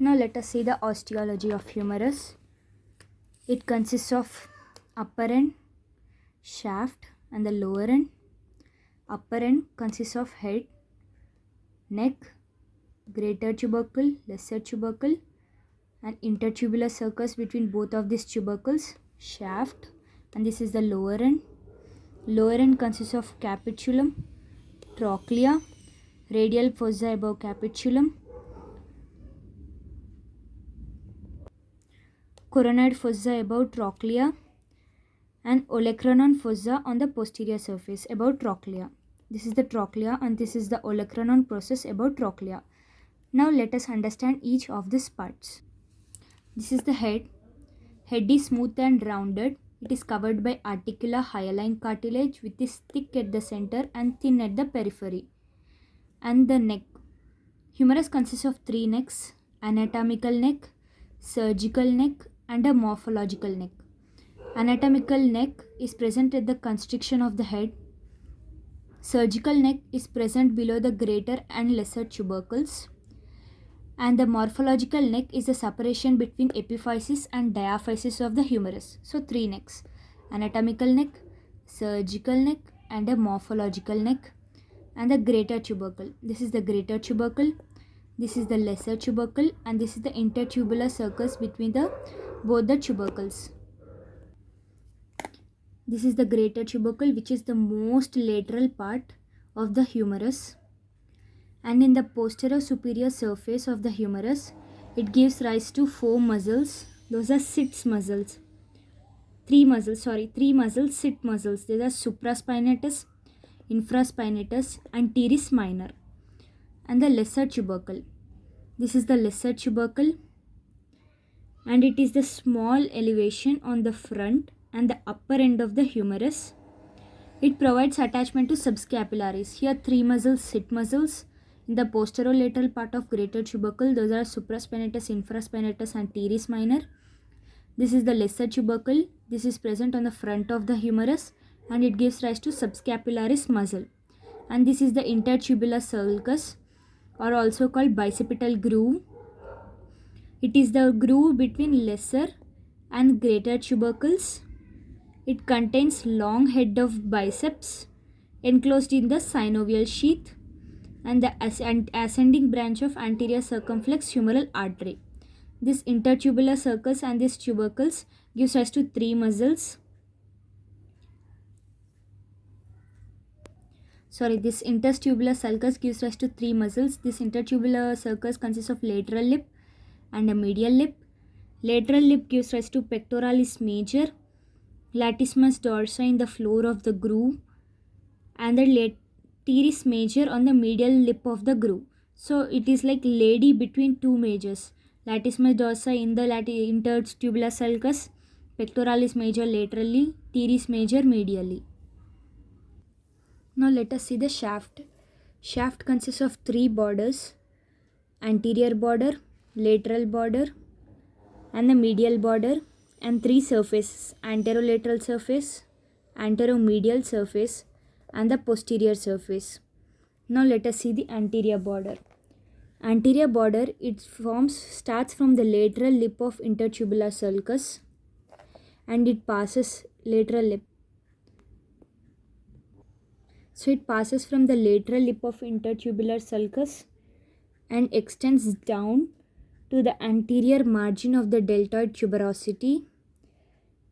Now let us see the osteology of humerus. It consists of upper end, shaft and the lower end. Upper end consists of head, neck, greater tubercle, lesser tubercle, and intertubular circus between both of these tubercles, shaft, and this is the lower end. Lower end consists of capitulum, trochlea, radial fossa above capitulum, coronoid fossa above trochlea, and olecranon fossa on the posterior surface above trochlea. This is the trochlea and this is the olecranon process above trochlea. Now let us understand each of these parts. This is the head. Head is smooth and rounded. It is covered by articular hyaline cartilage which is thick at the center and thin at the periphery. And the neck. Humerus consists of three necks: anatomical neck, surgical neck, and a morphological neck. Anatomical neck is present at the constriction of the head. Surgical neck is present below the greater and lesser tubercles. And the morphological neck is the separation between epiphysis and diaphysis of the humerus. So three necks: anatomical neck, surgical neck, and a morphological neck. And the greater tubercle. This is the greater tubercle. This is the lesser tubercle, and this is the intertubular circus between both the tubercles. This is the greater tubercle, which is the most lateral part of the humerus. And in the posterior superior surface of the humerus, it gives rise to four muscles. Those are sit muscles. Three muscles, sit muscles. These are supraspinatus, infraspinatus, and teres minor. And the lesser tubercle. This is the lesser tubercle, and it is the small elevation on the front and the upper end of the humerus. It provides attachment to subscapularis. Here three muscles, sit muscles. In the posterolateral part of greater tubercle, those are supraspinatus, infraspinatus, and teres minor. This is the lesser tubercle. This is present on the front of the humerus and it gives rise to subscapularis muscle. And this is the intertubular sulcus, or also called bicipital groove. It is the groove between lesser and greater tubercles. It contains long head of biceps enclosed in the synovial sheath and the ascending branch of anterior circumflex humeral artery. This intertubular circus and these tubercles gives rise to three muscles. This intertubular sulcus gives rise to three muscles. This intertubular sulcus consists of lateral lip and a medial lip. Lateral lip gives rise to pectoralis major, latissimus dorsi in the floor of the groove, and the teres major on the medial lip of the groove. So it is like lady between two majors. Latissimus dorsi in the intertubular sulcus, pectoralis major laterally, teres major medially. Now let us see the shaft. Shaft consists of three borders: anterior border, lateral border, and the medial border, and three surfaces: anterolateral surface, anteromedial surface, and the posterior surface. Now let us see the anterior border. Anterior border, starts from the lateral lip of intertubular sulcus and it passes lateral lip. So it passes from the lateral lip of intertubular sulcus and extends down to the anterior margin of the deltoid tuberosity,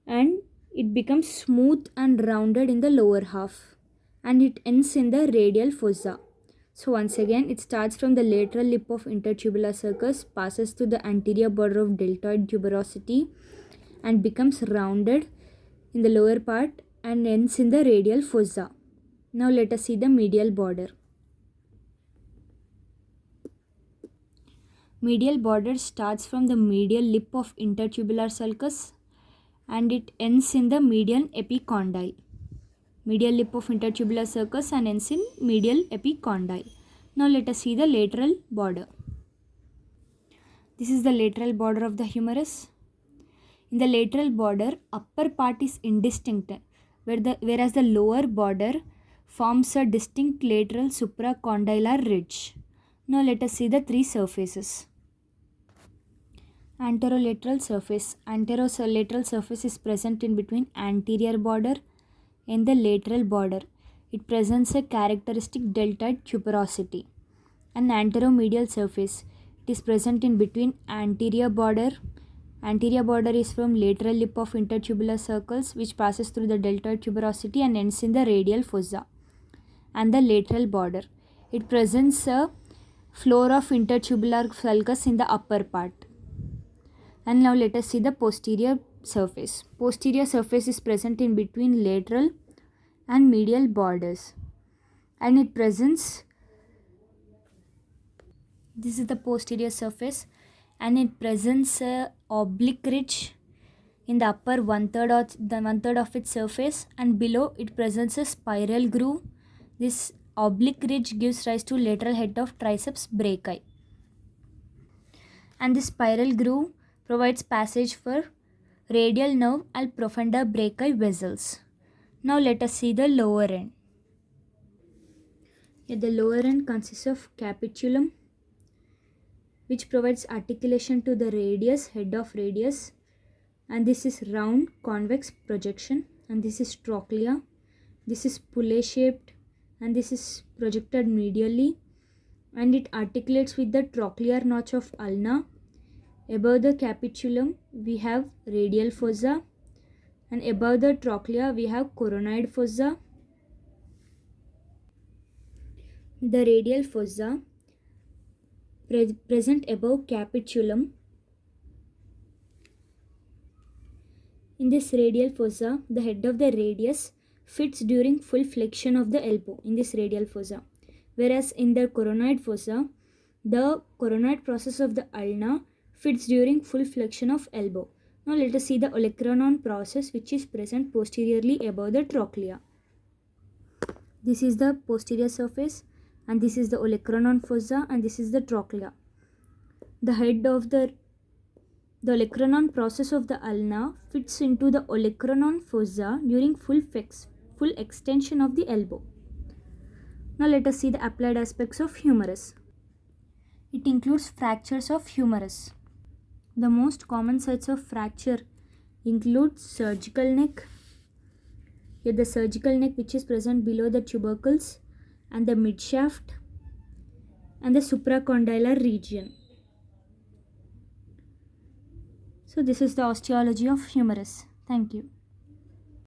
and it becomes smooth and rounded in the lower half, and it ends in the radial fossa. So once again, it starts from the lateral lip of intertubular sulcus, passes to the anterior border of deltoid tuberosity and becomes rounded in the lower part and ends in the radial fossa. Now let us see the medial border. Medial border starts from the medial lip of intertubular sulcus and it ends in the median epicondyle. Medial lip of intertubular sulcus and ends in medial epicondyle. Now let us see the lateral border. This is the lateral border of the humerus. In the lateral border, upper part is indistinct, whereas the lower border forms a distinct lateral supracondylar ridge. Now let us see the three surfaces. Anterolateral surface. Anterolateral surface is present in between anterior border and the lateral border. It presents a characteristic deltoid tuberosity. An anteromedial surface. It is present in between anterior border. Anterior border is from lateral lip of intertubular circles which passes through the deltoid tuberosity and ends in the radial fossa. And the lateral border. It presents a floor of intertubular sulcus in the upper part. And now let us see the posterior surface. Posterior surface is present in between lateral and medial borders. And it presents, this is the posterior surface, and it presents a oblique ridge in the upper one-third of its surface, and below it presents a spiral groove. This oblique ridge gives rise to lateral head of triceps brachii. And this spiral groove provides passage for radial nerve and profunda brachii vessels. Now let us see the lower end. Here the lower end consists of capitulum, which provides articulation to the radius, head of radius, and this is round convex projection, and this is trochlea. This is pulley shaped and this is projected medially, and it articulates with the trochlear notch of ulna. Above the capitulum we have radial fossa, and above the trochlea we have coronoid fossa. The radial fossa present above capitulum. In this radial fossa, the head of the radius fits during full flexion of the elbow in this radial fossa, whereas in the coronoid fossa, the coronoid process of the ulna fits during full flexion of elbow. Now let us see the olecranon process, which is present posteriorly above the trochlea. This is the posterior surface, and this is the olecranon fossa, and this is the trochlea. The head of the olecranon process of the ulna fits into the olecranon fossa during full extension of the elbow. Now let us see the applied aspects of humerus. It includes fractures of humerus. The most common sites of fracture include surgical neck. Here the surgical neck, which is present below the tubercles, and the midshaft and the supracondylar region. So this is the osteology of humerus. Thank you.